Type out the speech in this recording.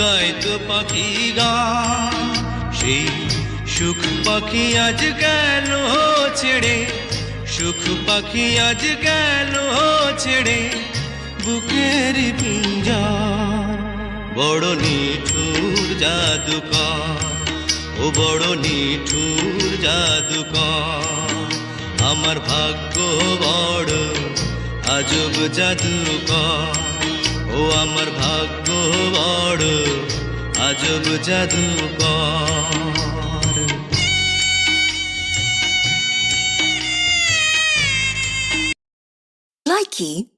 গাইতো পাখি গান, সেই সুখ পাখি আজ গেল ছেড়ে, সুখ পাখি আজ গেল ছেড়ে বুকের পিঞ্জার। বড় নিঠুর জাদুকর, ও বড় নিঠুর জাদুকর, আমার ভাগ্য বড় আজব জাদুকর, ও আমার ভাগ্য বড় আজব জাদুকর। Likey